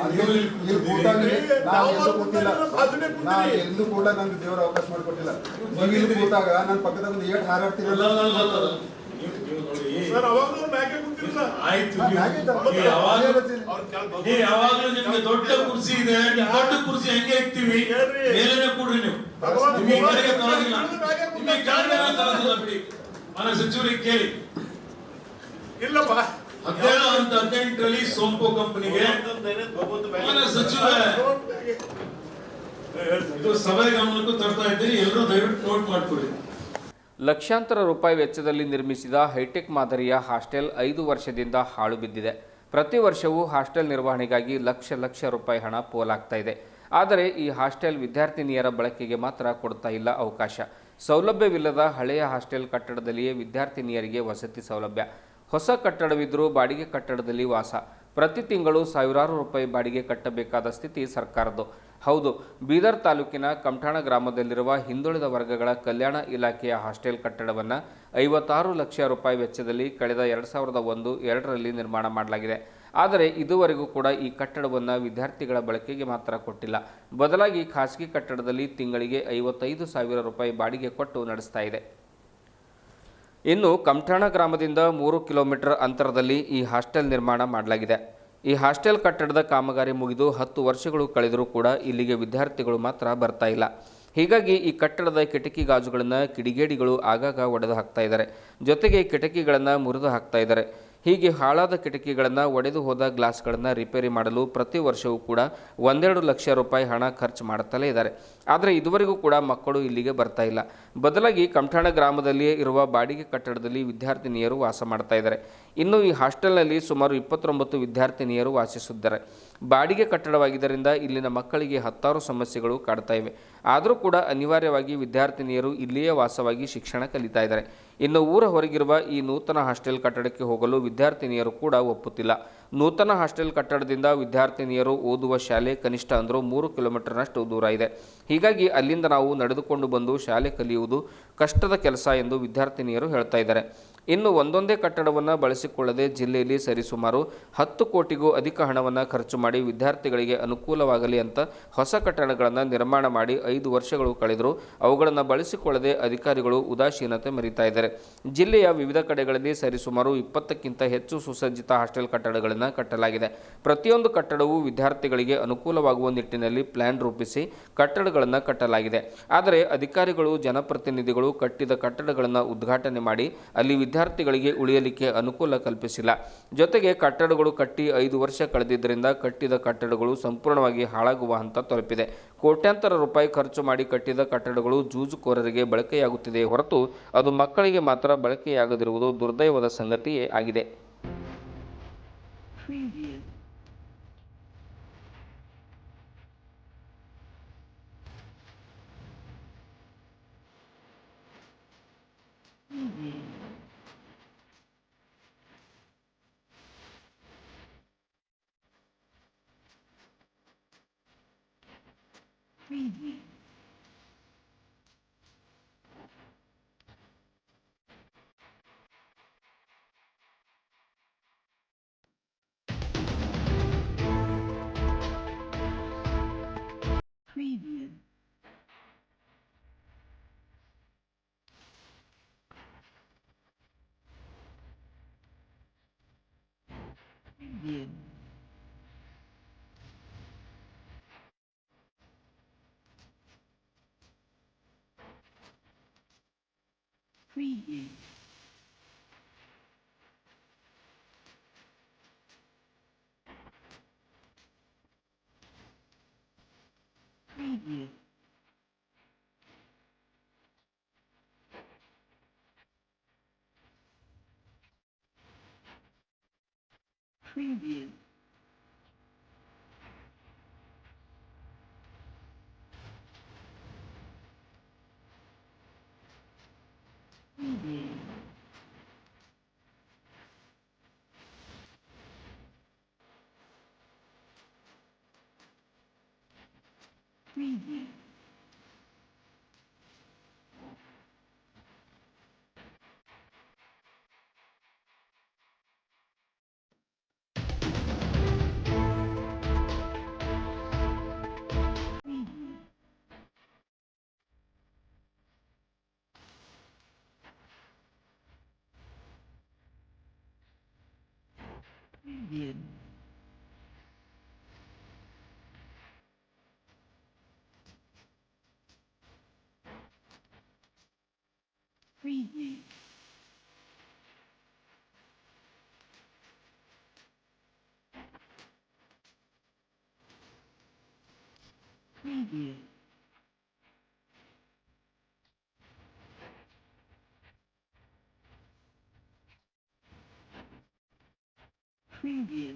ನಾನು ಎಲ್ಲೂ ಕೂಡ ನಂಗೆ ದೇವರ ಅವಕಾಶ ಮಾಡಿಕೊಟ್ಟಿಲ್ಲ. ನೀವು ಇಲ್ಲಿ ಕೂತಾಗ ನನ್ನ ಪಕ್ಕದಾಗ ಒಂದು 8 ಹಾರಾಡ್ತೀರಲ್ಲ. ಯಾವಾಗಲೂ ನಿಮ್ಗೆ ದೊಡ್ಡ ಕುರ್ಸಿ ಇದೆ, ದೊಡ್ಡ ಕುರ್ಸಿ ಹೆಂಗೆ ಇರ್ತೀವಿ, ಮೇಲೇನೆ ಕೂಡ್ರಿ ನೀವು. ನಿಮಗೆ ಕೆಳಗೆ ತರೋದಿಲ್ಲ, ನಿಮಗೆ ಕೆಳಗೆ ತರೋದಿಲ್ಲ ಬಿಡಿ. ಮಾನ್ಯ ಸಚಿವರಿಗೆ ಕೇಳಿ. ಇಲ್ಲಪ್ಪ, 17-18ರಲ್ಲಿ ಸೋಂಪು ಕಂಪನಿಗೆ ಮಾನ್ಯ ಸಚಿವರೇ, ಇದು ಸಭೆ ಗಮನಕ್ಕೂ ತರ್ತಾ ಇದ್ದೀನಿ, ಎಲ್ಲರೂ ದಯವಿಟ್ಟು ನೋಟ್ ಮಾಡ್ಕೊಳ್ಳಿ. ಲಕ್ಷಾಂತರ ರೂಪಾಯಿ ವೆಚ್ಚದಲ್ಲಿ ನಿರ್ಮಿಸಿದ ಹೈಟೆಕ್ ಮಾದರಿಯ ಹಾಸ್ಟೆಲ್ 5 ವರ್ಷದಿಂದ ಹಾಳು ಬಿದ್ದಿದೆ. ಪ್ರತಿ ವರ್ಷವೂ ಹಾಸ್ಟೆಲ್ ನಿರ್ವಹಣೆಗಾಗಿ ಲಕ್ಷ ರೂಪಾಯಿ ಹಣ ಪೋಲಾಗ್ತಾ ಇದೆ. ಆದರೆ ಈ ಹಾಸ್ಟೆಲ್ ವಿದ್ಯಾರ್ಥಿನಿಯರ ಬಳಕೆಗೆ ಮಾತ್ರ ಕೊಡ್ತಾ ಇಲ್ಲ ಅವಕಾಶ. ಸೌಲಭ್ಯವಿಲ್ಲದ ಹಳೆಯ ಹಾಸ್ಟೆಲ್ ಕಟ್ಟಡದಲ್ಲಿಯೇ ವಿದ್ಯಾರ್ಥಿನಿಯರಿಗೆ ವಸತಿ ಸೌಲಭ್ಯ. ಹೊಸ ಕಟ್ಟಡವಿದ್ದರೂ ಬಾಡಿಗೆ ಕಟ್ಟಡದಲ್ಲಿ ವಾಸ. ಪ್ರತಿ ತಿಂಗಳು ಸಾವಿರಾರು ರೂಪಾಯಿ ಬಾಡಿಗೆ ಕಟ್ಟಬೇಕಾದ ಸ್ಥಿತಿ ಸರ್ಕಾರದ್ದು. ಹೌದು, ಬೀದರ್ ತಾಲೂಕಿನ ಕಮಠಾಣ ಗ್ರಾಮದಲ್ಲಿರುವ ಹಿಂದುಳಿದ ವರ್ಗಗಳ ಕಲ್ಯಾಣ ಇಲಾಖೆಯ ಹಾಸ್ಟೆಲ್ ಕಟ್ಟಡವನ್ನು 56 ಲಕ್ಷ ರೂಪಾಯಿ ವೆಚ್ಚದಲ್ಲಿ ಕಳೆದ 2001-2ರಲ್ಲಿ ನಿರ್ಮಾಣ ಮಾಡಲಾಗಿದೆ. ಆದರೆ ಇದುವರೆಗೂ ಕೂಡ ಈ ಕಟ್ಟಡವನ್ನು ವಿದ್ಯಾರ್ಥಿಗಳ ಬಳಕೆಗೆ ಮಾತ್ರ ಕೊಟ್ಟಿಲ್ಲ. ಬದಲಾಗಿ ಖಾಸಗಿ ಕಟ್ಟಡದಲ್ಲಿ ತಿಂಗಳಿಗೆ 55,000 ರೂಪಾಯಿ ಬಾಡಿಗೆ ಕೊಟ್ಟು ನಡೆಸ್ತಾ ಇದೆ. ಇನ್ನು ಕಮಠಾಣ ಗ್ರಾಮದಿಂದ 3 ಕಿಲೋಮೀಟರ್ ಅಂತರದಲ್ಲಿ ಈ ಹಾಸ್ಟೆಲ್ ನಿರ್ಮಾಣ ಮಾಡಲಾಗಿದೆ. ಈ ಹಾಸ್ಟೆಲ್ ಕಟ್ಟಡದ ಕಾಮಗಾರಿ ಮುಗಿದು 10 ವರ್ಷಗಳು ಕಳೆದರೂ ಕೂಡ ಇಲ್ಲಿಗೆ ವಿದ್ಯಾರ್ಥಿಗಳು ಮಾತ್ರ ಬರ್ತಾ ಇಲ್ಲ. ಹೀಗಾಗಿ ಈ ಕಟ್ಟಡದ ಕಿಟಕಿ ಗಾಜುಗಳನ್ನು ಕಿಡಿಗೇಡಿಗಳು ಆಗಾಗ ಒಡೆದು ಹಾಕ್ತಾ ಇದ್ದಾರೆ. ಜೊತೆಗೆ ಕಿಟಕಿಗಳನ್ನು ಮುರಿದು ಹಾಕ್ತಾ ಇದ್ದಾರೆ. ಹೀಗೆ ಹಾಳಾದ ಕಿಟಕಿಗಳನ್ನು, ಒಡೆದು ಹೋದ ಗ್ಲಾಸ್ಗಳನ್ನು ರಿಪೇರಿ ಮಾಡಲು ಪ್ರತಿ ವರ್ಷವೂ ಕೂಡ 1-2 ಲಕ್ಷ ರೂಪಾಯಿ ಹಣ ಖರ್ಚು ಮಾಡುತ್ತಲೇ ಇದ್ದಾರೆ. ಆದರೆ ಇದುವರೆಗೂ ಕೂಡ ಮಕ್ಕಳು ಇಲ್ಲಿಗೆ ಬರ್ತಾ ಇಲ್ಲ. ಬದಲಾಗಿ ಕಮಠಾಣ ಗ್ರಾಮದಲ್ಲಿಯೇ ಇರುವ ಬಾಡಿಗೆ ಕಟ್ಟಡದಲ್ಲಿ ವಿದ್ಯಾರ್ಥಿನಿಯರು ವಾಸ ಮಾಡ್ತಾ ಇದ್ದಾರೆ. ಇನ್ನು ಈ ಹಾಸ್ಟೆಲ್ನಲ್ಲಿ ಸುಮಾರು 29 ವಿದ್ಯಾರ್ಥಿನಿಯರು ವಾಸಿಸುತ್ತಿದ್ದಾರೆ. ಬಾಡಿಗೆ ಕಟ್ಟಡವಾಗಿದ್ದರಿಂದ ಇಲ್ಲಿನ ಮಕ್ಕಳಿಗೆ ಹತ್ತಾರು ಸಮಸ್ಯೆಗಳು ಕಾಡ್ತಾ ಇವೆ. ಆದರೂ ಕೂಡ ಅನಿವಾರ್ಯವಾಗಿ ವಿದ್ಯಾರ್ಥಿನಿಯರು ಇಲ್ಲಿಯೇ ವಾಸವಾಗಿ ಶಿಕ್ಷಣ ಕಲಿತಾ ಇದ್ದಾರೆ. ಇನ್ನು ಊರ ಹೊರಗಿರುವ ಈ ನೂತನ ಹಾಸ್ಟೆಲ್ ಕಟ್ಟಡಕ್ಕೆ ಹೋಗಲು ವಿದ್ಯಾರ್ಥಿನಿಯರು ಕೂಡ ಒಪ್ಪುತ್ತಿಲ್ಲ. ನೂತನ ಹಾಸ್ಟೆಲ್ ಕಟ್ಟಡದಿಂದ ವಿದ್ಯಾರ್ಥಿನಿಯರು ಓದುವ ಶಾಲೆ ಕನಿಷ್ಠ ಅಂದರೂ 3 ಕಿಲೋಮೀಟರ್ನಷ್ಟು ದೂರ ಇದೆ. ಹೀಗಾಗಿ ಅಲ್ಲಿಂದ ನಾವು ನಡೆದುಕೊಂಡು ಬಂದು ಶಾಲೆ ಕಲಿಯುವುದು ಕಷ್ಟದ ಕೆಲಸ ಎಂದು ವಿದ್ಯಾರ್ಥಿನಿಯರು ಹೇಳ್ತಾ ಇದ್ದಾರೆ. ಇನ್ನು ಒಂದೊಂದೇ ಕಟ್ಟಡವನ್ನು ಬಳಸಿಕೊಳ್ಳದೆ ಜಿಲ್ಲೆಯಲ್ಲಿ ಸರಿಸುಮಾರು 10 ಕೋಟಿಗೂ ಅಧಿಕ ಹಣವನ್ನು ಖರ್ಚು ಮಾಡಿ ವಿದ್ಯಾರ್ಥಿಗಳಿಗೆ ಅನುಕೂಲವಾಗಲಿ ಅಂತ ಹೊಸ ಕಟ್ಟಡಗಳನ್ನು ನಿರ್ಮಾಣ ಮಾಡಿ 5 ವರ್ಷಗಳು ಕಳೆದರೂ ಅವುಗಳನ್ನು ಬಳಸಿಕೊಳ್ಳದೆ ಅಧಿಕಾರಿಗಳು ಉದಾಸೀನತೆ ಮೆರೀತಾ ಇದ್ದಾರೆ. ಜಿಲ್ಲೆಯ ವಿವಿಧ ಕಡೆಗಳಲ್ಲಿ ಸರಿಸುಮಾರು 20ಕ್ಕಿಂತ ಹೆಚ್ಚು ಸುಸಜ್ಜಿತ ಹಾಸ್ಟೆಲ್ ಕಟ್ಟಡಗಳನ್ನು ಕಟ್ಟಲಾಗಿದೆ. ಪ್ರತಿಯೊಂದು ಕಟ್ಟಡವೂ ವಿದ್ಯಾರ್ಥಿಗಳಿಗೆ ಅನುಕೂಲವಾಗುವ ನಿಟ್ಟಿನಲ್ಲಿ ಪ್ಲಾನ್ ರೂಪಿಸಿ ಕಟ್ಟಡಗಳನ್ನು ಕಟ್ಟಲಾಗಿದೆ. ಆದರೆ ಅಧಿಕಾರಿಗಳು, ಜನಪ್ರತಿನಿಧಿಗಳು ಕಟ್ಟಿದ ಕಟ್ಟಡಗಳನ್ನು ಉದ್ಘಾಟನೆ ಮಾಡಿ ಅಲ್ಲಿ ವಿದ್ಯಾರ್ಥಿಗಳಿಗೆ ಉಳಿಯಲಿಕ್ಕೆ ಅನುಕೂಲ ಕಲ್ಪಿಸಿಲ್ಲ. ಜೊತೆಗೆ ಕಟ್ಟಡಗಳು ಕಟ್ಟಿ 5 ವರ್ಷ ಕಳೆದಿದ್ದರಿಂದ ಕಟ್ಟಿದ ಕಟ್ಟಡಗಳು ಸಂಪೂರ್ಣವಾಗಿ ಹಾಳಾಗುವ ಹಂತ ತಲುಪಿದೆ. ಕೋಟ್ಯಾಂತರ ರೂಪಾಯಿ ಖರ್ಚು ಮಾಡಿ ಕಟ್ಟಿದ ಕಟ್ಟಡಗಳು ಜೂಜುಕೋರರಿಗೆ ಬಳಕೆಯಾಗುತ್ತಿದೆ ಹೊರತು ಅದು ಮಕ್ಕಳಿಗೆ ಮಾತ್ರ ಬಳಕೆಯಾಗದಿರುವುದು ದುರ್ದೈವದ ಸಂಗತಿಯೇ ಆಗಿದೆ. Preview.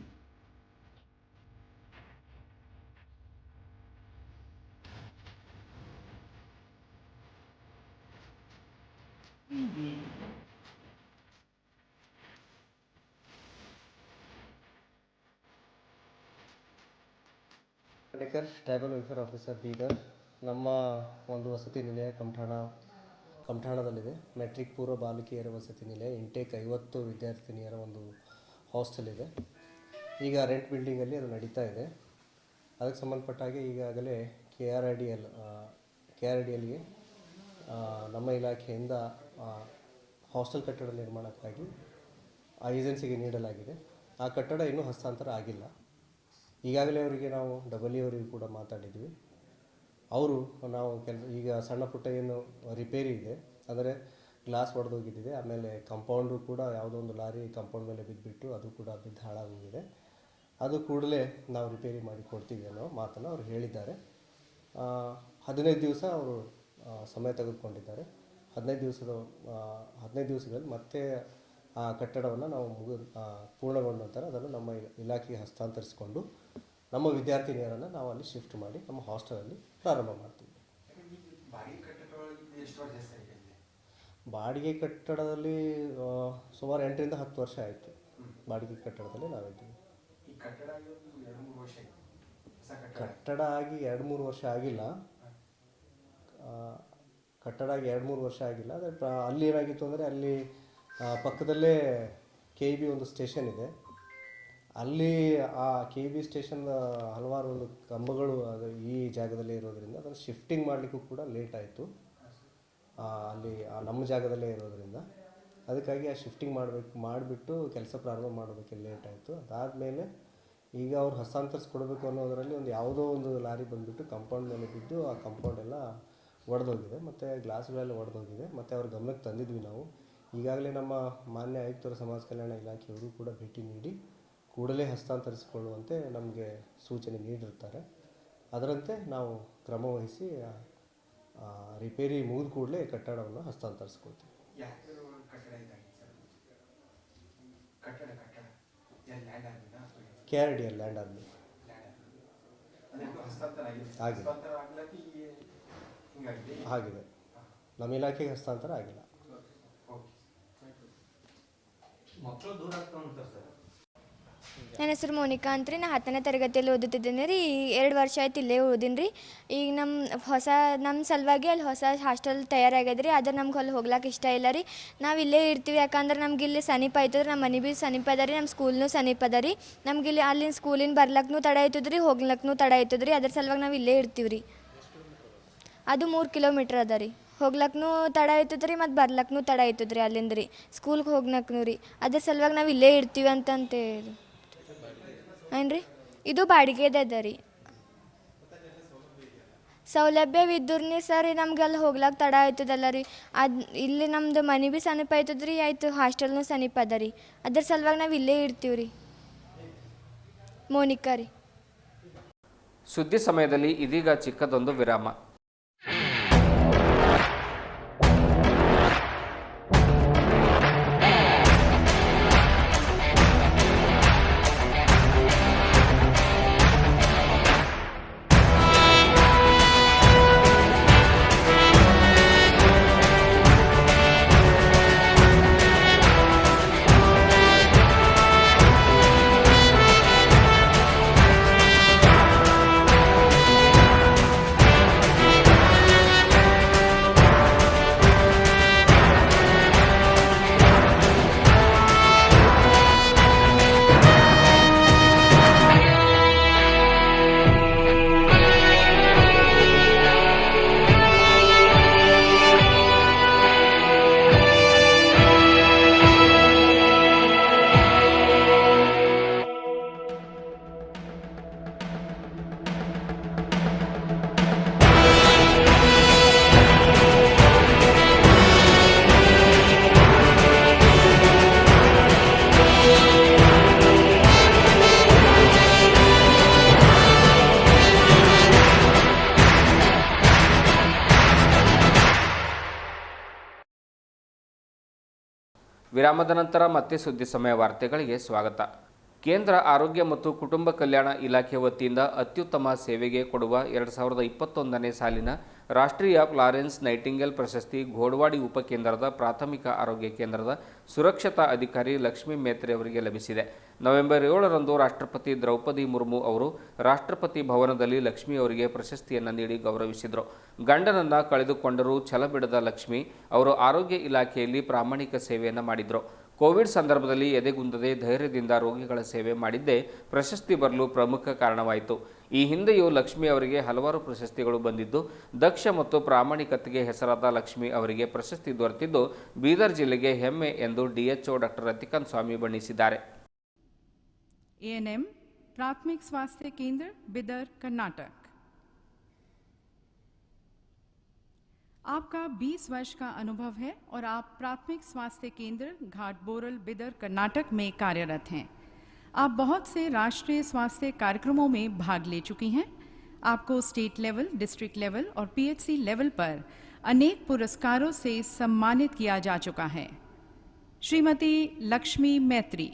Preview. Khandekar tribal welfare officer Bidar. ನಮ್ಮ ಒಂದು ವಸತಿ ನಿಲಯ ಕಮಠಾಣದಲ್ಲಿದೆ. ಮೆಟ್ರಿಕ್ ಪೂರ್ವ ಬಾಲಕಿಯರ ವಸತಿ ನಿಲಯ. ಇಂಟೇಕ್ 50 ವಿದ್ಯಾರ್ಥಿನಿಯರ ಒಂದು ಹಾಸ್ಟೆಲ್ ಇದೆ. ಈಗ ರೆಂಟ್ ಬಿಲ್ಡಿಂಗಲ್ಲಿ ಅದು ನಡೀತಾ ಇದೆ. ಅದಕ್ಕೆ ಸಂಬಂಧಪಟ್ಟ ಹಾಗೆ ಈಗಾಗಲೇ KRDLಗೆ ನಮ್ಮ ಇಲಾಖೆಯಿಂದ ಹಾಸ್ಟೆಲ್ ಕಟ್ಟಡ ನಿರ್ಮಾಣಕ್ಕಾಗಿ ಆ ಏಜೆನ್ಸಿಗೆ ನೀಡಲಾಗಿದೆ. ಆ ಕಟ್ಟಡ ಇನ್ನೂ ಹಸ್ತಾಂತರ ಆಗಿಲ್ಲ. ಈಗಾಗಲೇ ಅವರಿಗೆ ನಾವು ಅವರಿಗೂ ಕೂಡ ಮಾತಾಡಿದ್ವಿ. ಅವರು ನಾವು ಈಗ ಸಣ್ಣ ಪುಟ್ಟ ಏನು ರಿಪೇರಿ ಇದೆ, ಅಂದರೆ ಗ್ಲಾಸ್ ಒಡೆದೋಗಿದ್ದಿದೆ, ಆಮೇಲೆ ಕಂಪೌಂಡು ಕೂಡ ಯಾವುದೋ ಒಂದು ಲಾರಿ ಕಂಪೌಂಡ್ ಮೇಲೆ ಬಿದ್ದುಬಿಟ್ಟು ಅದು ಕೂಡ ಬಿದ್ದು ಹಾಳಾಗೋಗಿದೆ. ಅದು ಕೂಡಲೇ ನಾವು ರಿಪೇರಿ ಮಾಡಿ ಕೊಡ್ತೀವಿ ಅನ್ನೋ ಮಾತನ್ನು ಅವರು ಹೇಳಿದ್ದಾರೆ. 15 ದಿವಸ ಅವರು ಸಮಯ ತೆಗೆದುಕೊಂಡಿದ್ದಾರೆ. 15 ದಿವಸದಲ್ಲಿ ಮತ್ತೆ ಆ ಕಟ್ಟಡವನ್ನು ನಾವು ಪೂರ್ಣಗೊಂಡ ನಂತರ ಅದನ್ನು ನಮ್ಮ ಇಲಾಖೆಗೆ ಹಸ್ತಾಂತರಿಸಿಕೊಂಡು ನಮ್ಮ ವಿದ್ಯಾರ್ಥಿನಿಯರನ್ನು ನಾವು ಅಲ್ಲಿ ಶಿಫ್ಟ್ ಮಾಡಿ ನಮ್ಮ ಹಾಸ್ಟೆಲಲ್ಲಿ ಪ್ರಾರಂಭ ಮಾಡ್ತೀವಿ. ಬಾಡಿಗೆ ಕಟ್ಟಡದಲ್ಲಿ ಸುಮಾರು 8ರಿಂದ 10 ವರ್ಷ ಆಯಿತು. ಬಾಡಿಗೆ ಕಟ್ಟಡದಲ್ಲಿ ನಾವಿದ್ದೀವಿ. ಕಟ್ಟಡ ಆಗಿ 2-3 ವರ್ಷ ಆಗಿಲ್ಲ. ಆದರೆ ಅಲ್ಲಿ ಏನಾಗಿತ್ತು ಅಂದರೆ ಅಲ್ಲಿ ಪಕ್ಕದಲ್ಲೇ KEB ಒಂದು ಸ್ಟೇಷನ್ ಇದೆ. ಅಲ್ಲಿ ಆ KEB ಸ್ಟೇಷನ್ ಹಲವಾರು ಒಂದು ಕಂಬಗಳು ಅದು ಈ ಜಾಗದಲ್ಲೇ ಇರೋದರಿಂದ ಅದನ್ನು ಶಿಫ್ಟಿಂಗ್ ಮಾಡಲಿಕ್ಕೂ ಕೂಡ ಲೇಟ್ ಆಯಿತು. ಅಲ್ಲಿ ನಮ್ಮ ಜಾಗದಲ್ಲೇ ಇರೋದರಿಂದ ಅದಕ್ಕಾಗಿ ಆ ಶಿಫ್ಟಿಂಗ್ ಮಾಡಿಬಿಟ್ಟು ಕೆಲಸ ಪ್ರಾರಂಭ ಮಾಡೋದಕ್ಕೆ ಲೇಟ್ ಆಯಿತು. ಅದಾದಮೇಲೆ ಈಗ ಅವ್ರು ಹಸ್ತಾಂತರಿಸ್ಕೊಡ್ಬೇಕು ಅನ್ನೋದರಲ್ಲಿ ಯಾವುದೋ ಒಂದು ಲಾರಿ ಬಂದುಬಿಟ್ಟು ಕಂಪೌಂಡ್ ಮೇಲೆ ಬಿದ್ದು ಆ ಕಾಂಪೌಂಡ್ ಎಲ್ಲ ಒಡೆದೋಗಿದೆ ಮತ್ತು ಗ್ಲಾಸ್ಗಳೆಲ್ಲ ಒಡೆದೋಗಿದೆ. ಮತ್ತು ಅವ್ರ ಗಮನಕ್ಕೆ ತಂದಿದ್ವಿ ನಾವು. ಈಗಾಗಲೇ ನಮ್ಮ ಮಾನ್ಯ ಆಯುಕ್ತರ ಸಮಾಜ ಕಲ್ಯಾಣ ಇಲಾಖೆಯವರು ಕೂಡ ಭೇಟಿ ನೀಡಿ ಕೂಡಲೇ ಹಸ್ತಾಂತರಿಸಿಕೊಳ್ಳುವಂತೆ ನಮಗೆ ಸೂಚನೆ ನೀಡಿರ್ತಾರೆ. ಅದರಂತೆ ನಾವು ಕ್ರಮವಹಿಸಿ ರಿಪೇರಿ ಮುಗಿದ ಕೂಡಲೇ ಕಟ್ಟಡವನ್ನು ಹಸ್ತಾಂತರಿಸ್ಕೊಳ್ತೀವಿ. KRDL ಲ್ಯಾಂಡ್ ಆದಮೇಲೆ ಆಗಿದೆ. ನಮ್ಮ ಇಲಾಖೆಗೆ ಹಸ್ತಾಂತರ ಆಗಿಲ್ಲ. ನನ್ನ ಹೆಸರು ಮೋನಿಕಾ ಅಂತ್ರಿ. ನಾ 10ನೇ ತರಗತಿಯಲ್ಲಿ ಓದುತ್ತಿದ್ದೇನೆ ರೀ. 2 ವರ್ಷ ಆಯ್ತು ಇಲ್ಲೇ ಓದಿನಿ ರೀ. ಈಗ ನಮ್ಮ ಸಲುವಾಗಿ ಅಲ್ಲಿ ಹೊಸ ಹಾಸ್ಟೆಲ್ ತಯಾರಾಗ್ಯದ ರೀ. ಆದರೆ ನಮ್ಗೆ ಅಲ್ಲಿ ಹೋಗ್ಲಿಕ್ಕೆ ಇಷ್ಟ ಇಲ್ಲ ರೀ. ನಾವು ಇಲ್ಲೇ ಇರ್ತೀವಿ. ಯಾಕಂದ್ರೆ ನಮ್ಗೆ ಇಲ್ಲಿ ಸಮೀಪ ಆಯ್ತದೆ. ನಮ್ಮ ಮನೆ ಭೀ ಸಮೀಪ ಅದ ರೀ. ನಮ್ಮ ಸ್ಕೂಲ್ನೂ ಸಮೀಪ ಅದ ರೀ. ನಮ್ಗೆ ಇಲ್ಲಿ ಅಲ್ಲಿನ ಸ್ಕೂಲಿನ ಬರ್ಲಕ್ಕೂ ತಡ ಆಯ್ತದ ರೀ, ಹೋಗ್ಲಕ್ಕೂ ತಡ ಆಯ್ತದ ರೀ. ಅದ್ರ ಸಲುವಾಗಿ ನಾವು ಇಲ್ಲೇ ಇರ್ತೀವಿ ರೀ. ಅದು 3 ಕಿಲೋಮೀಟ್ರ್ ಅದ ರೀ. ಹೋಗ್ಲಕ್ಕೂ ತಡ ಆಯ್ತದ ರೀ, ಮತ್ತು ಬರ್ಲಕ್ಕೂ ತಡ ಆಯ್ತದ ರೀ ಅಲ್ಲಿಂದ ರೀ. ಸ್ಕೂಲ್ಗೆ ಹೋಗ್ಲಕ್ಕೂ ರೀ. ಅದ್ರ ಸಲುವಾಗಿ ನಾವು ಇಲ್ಲೇ ಇರ್ತೀವಿ ಅಂತಂತೆ ಏನು ರೀ. ಇದು ಬಾಡಿಗೆದ ಅದ ರೀ. ಸೌಲಭ್ಯವಿದ್ದೂರ್ನಿ ಸರ್ ನಮ್ಗೆ ಅಲ್ಲಿ ಹೋಗ್ಲಕ್ಕೆ ತಡ ಆಯ್ತದಲ್ಲ ರೀ. ಇಲ್ಲಿ ನಮ್ಮದು ಮನೆ ಭೀ ಸಮೀಪ ಆಯ್ತದ ರೀ, ಆಯ್ತು ಹಾಸ್ಟೆಲ್ನೂ ಸಮೀಪ ಅದ ರೀ. ಅದ್ರ ಸಲುವಾಗಿ ನಾವು ಇಲ್ಲೇ ಇರ್ತೀವಿ ರೀ. ಮೋನಿಕಾ ರೀ. ಸುದ್ದಿ ಸಮಯದಲ್ಲಿ ಇದೀಗ ಚಿಕ್ಕದೊಂದು ವಿರಾಮ. ವಿರಾಮದ ನಂತರ ಮತ್ತೆ ಸುದ್ದಿ ಸಮಯ ವಾರ್ತೆಗಳಿಗೆ ಸ್ವಾಗತ. ಕೇಂದ್ರ ಆರೋಗ್ಯ ಮತ್ತು ಕುಟುಂಬ ಕಲ್ಯಾಣ ಇಲಾಖೆ ವತಿಯಿಂದ ಅತ್ಯುತ್ತಮ ಸೇವೆಗೆ ಕೊಡುವ 2021ನೇ ಸಾಲಿನ ರಾಷ್ಟ್ರೀಯ ಫ್ಲಾರೆನ್ಸ್ ನೈಟಿಂಗೇಲ್ ಪ್ರಶಸ್ತಿ ಘೋಡವಾಡಿ ಉಪಕೇಂದ್ರದ ಪ್ರಾಥಮಿಕ ಆರೋಗ್ಯ ಕೇಂದ್ರದ ಸುರಕ್ಷತಾ ಅಧಿಕಾರಿ ಲಕ್ಷ್ಮೀ ಮೇತ್ರೆ ಅವರಿಗೆ ಲಭಿಸಿದೆ. ನವೆಂಬರ್ 7ರಂದು ರಾಷ್ಟ್ರಪತಿ ದ್ರೌಪದಿ ಮುರ್ಮು ಅವರು ರಾಷ್ಟ್ರಪತಿ ಭವನದಲ್ಲಿ ಲಕ್ಷ್ಮಿ ಅವರಿಗೆ ಪ್ರಶಸ್ತಿಯನ್ನು ನೀಡಿ ಗೌರವಿಸಿದರು. ಗಂಡನನ್ನು ಕಳೆದುಕೊಂಡರೂ ಛಲಬಿಡದ ಲಕ್ಷ್ಮಿ ಅವರು ಆರೋಗ್ಯ ಇಲಾಖೆಯಲ್ಲಿ ಪ್ರಾಮಾಣಿಕ ಸೇವೆಯನ್ನು ಮಾಡಿದರು. ಕೋವಿಡ್ ಸಂದರ್ಭದಲ್ಲಿ ಎದೆಗುಂದದೆ ಧೈರ್ಯದಿಂದ ರೋಗಿಗಳ ಸೇವೆ ಮಾಡಿದ್ದೇ ಪ್ರಶಸ್ತಿ ಬರಲು ಪ್ರಮುಖ ಕಾರಣವಾಯಿತು. ಈ ಹಿಂದೆಯೂ ಲಕ್ಷ್ಮಿ ಅವರಿಗೆ ಹಲವಾರು ಪ್ರಶಸ್ತಿಗಳು ಬಂದಿದ್ದು, ದಕ್ಷ ಮತ್ತು ಪ್ರಾಮಾಣಿಕತೆಗೆ ಹೆಸರಾದ ಲಕ್ಷ್ಮಿ ಅವರಿಗೆ ಪ್ರಶಸ್ತಿ ದೊರೆತಿದ್ದು ಬೀದರ್ ಜಿಲ್ಲೆಗೆ ಹೆಮ್ಮೆ ಎಂದು ಡಿಎಚ್ಒ ಡಾಕ್ಟರ್ ರತಿಕಾಂತ್ ಸ್ವಾಮಿ ಬಣ್ಣಿಸಿದ್ದಾರೆ. ANM प्राथमिक स्वास्थ्य केंद्र बिदर कर्नाटक। आपका 20 वर्ष का अनुभव है और आप प्राथमिक स्वास्थ्य केंद्र घाटबोरल बिदर कर्नाटक में कार्यरत हैं। आप बहुत से राष्ट्रीय स्वास्थ्य कार्यक्रमों में भाग ले चुकी हैं। आपको स्टेट लेवल, डिस्ट्रिक्ट लेवल और PHC लेवल पर अनेक पुरस्कारों से सम्मानित किया जा चुका है। श्रीमती लक्ष्मी मैत्री।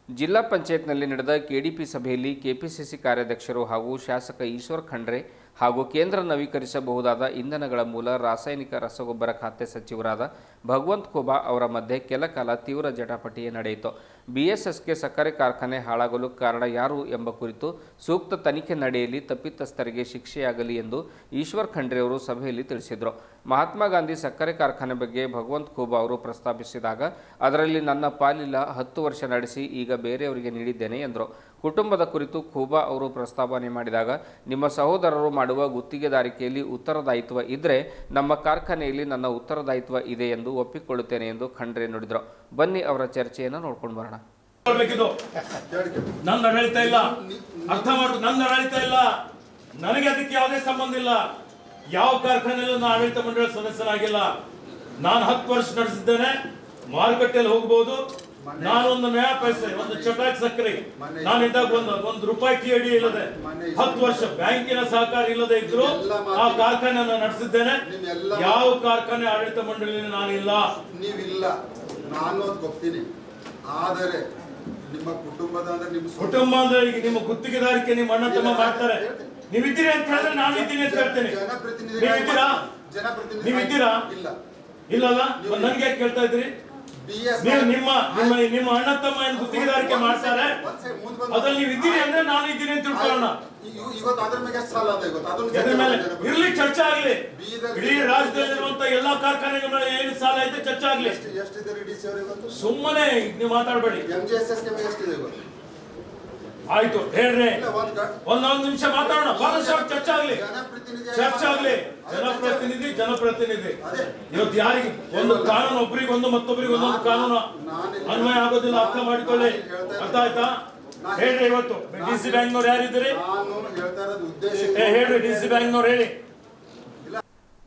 ಜಿಲ್ಲಾ ಪಂಚಾಯತ್ನಲ್ಲಿ ನಡೆದ ಕೆಡಿಪಿ ಸಭೆಯಲ್ಲಿ ಕೆಪಿಸಿಸಿ ಕಾರ್ಯಾಧ್ಯಕ್ಷರು ಹಾಗೂ ಶಾಸಕ ಈಶ್ವರ್ ಖಂಡ್ರೆ ಹಾಗೂ ಕೇಂದ್ರ ನವೀಕರಿಸಬಹುದಾದ ಇಂಧನಗಳ ಮೂಲ ರಾಸಾಯನಿಕ ರಸಗೊಬ್ಬರ ಖಾತೆ ಸಚಿವರಾದ ಭಗವಂತ್ ಖೂಬಾ ಅವರ ಮಧ್ಯೆ ಕೆಲ ಕಾಲ ತೀವ್ರ ಜಟಾಪಟಿ ನಡೆಯಿತು. BSSK ಸಕ್ಕರೆ ಕಾರ್ಖಾನೆ ಹಾಳಾಗಲು ಕಾರಣ ಯಾರು ಎಂಬ ಕುರಿತು ಸೂಕ್ತ ತನಿಖೆ ನಡೆಯಲಿ, ತಪ್ಪಿತಸ್ಥರಿಗೆ ಶಿಕ್ಷೆಯಾಗಲಿ ಎಂದು ಈಶ್ವರ್ ಖಂಡ್ರೆ ಅವರು ಸಭೆಯಲ್ಲಿ ತಿಳಿಸಿದರು. ಮಹಾತ್ಮ ಗಾಂಧಿ ಸಕ್ಕರೆ ಕಾರ್ಖಾನೆ ಬಗ್ಗೆ ಭಗವಂತ್ ಖೂಬಾ ಅವರು ಪ್ರಸ್ತಾಪಿಸಿದಾಗ ಅದರಲ್ಲಿ ನನ್ನ ಪಾಲಿಲ್ಲ, 10 ವರ್ಷ ನಡೆಸಿ ಈಗ ಬೇರೆಯವರಿಗೆ ನೀಡಿದ್ದೇನೆ ಎಂದರು. ಕುಟುಂಬದ ಕುರಿತು ಖೂಬಾ ಅವರು ಪ್ರಸ್ತಾವನೆ ಮಾಡಿದಾಗ ನಿಮ್ಮ ಸಹೋದರರು ಮಾಡುವ ಗುತ್ತಿಗೆದಾರಿಕೆಯಲ್ಲಿ ಉತ್ತರದಾಯಿತ್ವ ಇದ್ದರೆ ನಮ್ಮ ಕಾರ್ಖಾನೆಯಲ್ಲಿ ನನ್ನ ಉತ್ತರದಾಯಿತ್ವ ಇದೆ ಎಂದು ಒಪ್ಪಿಕೊಳ್ಳುತ್ತೇನೆ ಎಂದು ಖಂಡ್ರೆ ನುಡಿದರು. ಬನ್ನಿ ಅವರ ಚರ್ಚೆಯನ್ನು ನೋಡ್ಕೊಂಡು ಬರೋಣ. ನನ್ನ ಆಡಳಿತ ಇಲ್ಲ, ಅರ್ಥ ಮಾಡು, ನನ್ನ ಆಡಳಿತ ಇಲ್ಲ, ನನಗೆ ಅದಕ್ಕೆ ಯಾವುದೇ ಸಂಬಂಧ ಇಲ್ಲ. ಯಾವ ಕಾರ್ಖಾನೆಯಲ್ಲೂ ನಾನು ಆಡಳಿತ ಮಂಡಳಿ ಸದಸ್ಯರಾಗಿಲ್ಲ. ನಾನು 10 ವರ್ಷ ನಡೆಸಿದ್ದೇನೆ. ಮಾರುಕಟ್ಟೆಯಲ್ಲಿ ಹೋಗಬಹುದು, ನಾನೊಂದು ನಯಾ ಪೈಸೆ ಒಂದು ಚಟಾಕ್ ಸಕ್ಕರೆ ನಾನಿದ್ದಾಗ ಒಂದು ರೂಪಾಯಿ TAD ಇಲ್ಲದೆ 10 ವರ್ಷ ಬ್ಯಾಂಕಿನ ಸಹಕಾರ ಇಲ್ಲದೆ ಇದ್ರು ಆ ಕಾರ್ಖಾನೆಯನ್ನು ನಡೆಸಿದ್ದೇನೆ. ಯಾವ ಕಾರ್ಖಾನೆ ಆಡಳಿತ ಮಂಡಳಿಯಲ್ಲಿ ನಾನಿಲ್ಲ. ನೀವಿಲ್ಲ, ನಾನು ಅದು ಗೊತ್ತೀನಿ. ಆದರೆ ನಿಮ್ಮ ಕುಟುಂಬದ ಅಂದ್ರೆ ಕುಟುಂಬ ಅಂದ್ರೆ ಈಗ ನಿಮ್ಮ ಗುತ್ತಿಗೆದಾರಿಕೆ ನಿಮ್ಮ ಅಣ್ಣ ತಮ್ಮ ಮಾಡ್ತಾರೆ. ನೀವಿದ್ದೀರಿ ಅಂತ ಹೇಳಿದ್ರೆ ನಾನು ಇದ್ದೀನಿ ಅಂತ ಹೇಳ್ತೇನೆ. ನೀವಿದ್ದೀರಾ? ಇಲ್ಲಲ್ಲ, ನನ್ಗೆ ಯಾಕೆ ಕೇಳ್ತಾ ಇದ್ದೀರಿ? ನೀವು ನಿಮ್ಮ ಅಣ್ಣ ತಮ್ಮ ಏನು ಗುತ್ತಿಗೆದಾರಿಕೆ ಮಾಡ್ತಾರೆ, ಅದ್ರಲ್ಲಿ ನೀವು ಇದ್ದೀರಿ ಅಂದ್ರೆ ನಾನು ಇದ್ದೀನಿ ಅಂತ ತಿಳ್ಕೊಳ್ಳೋಣ. ಇರ್ಲಿ, ಚರ್ಚೆ ಆಗ್ಲಿ. ಇಡೀ ರಾಜ್ಯದಲ್ಲಿರುವಂತ ಎಲ್ಲಾ ಕಾರ್ಖಾನೆಗಳ ಮೇಲೆ ಏನು ಸಾಲ ಇದೆ ಚರ್ಚೆ ಆಗ್ಲಿ. ಸುಮ್ಮನೆ ನೀವು ಮಾತಾಡಬೇಡಿ. ಆಯ್ತು, ಹೇಳ್ರಿ. ಒಂದೊಂದು ನಿಮಿಷ ಮಾತಾಡೋಣ. ಚರ್ಚೆ ಆಗ್ಲಿ. ಜನಪ್ರತಿನಿಧಿ ಇವತ್ತು ಯಾರಿಗೆ ಒಂದು ಕಾನೂನು ಒಬ್ಬರಿಗೆ ಒಂದು ಮತ್ತೊಬ್ಬರಿಗೆ ಒಂದೊಂದು ಕಾನೂನು ಅನ್ವಯ ಆಗೋದಿಲ್ಲ. ಅರ್ಥ ಮಾಡಿಕೊಳ್ಳಿ. ಅರ್ಥ ಆಯ್ತಾ? ಹೇಳ್ರಿ. ಇವತ್ತು DC ಬ್ಯಾಂಕ್ನವ್ರು ಯಾರಿದ್ದೀರಿ? ಹೇಳ್ರಿ, DC ಬ್ಯಾಂಕ್ನವ್ರು ಹೇಳಿ.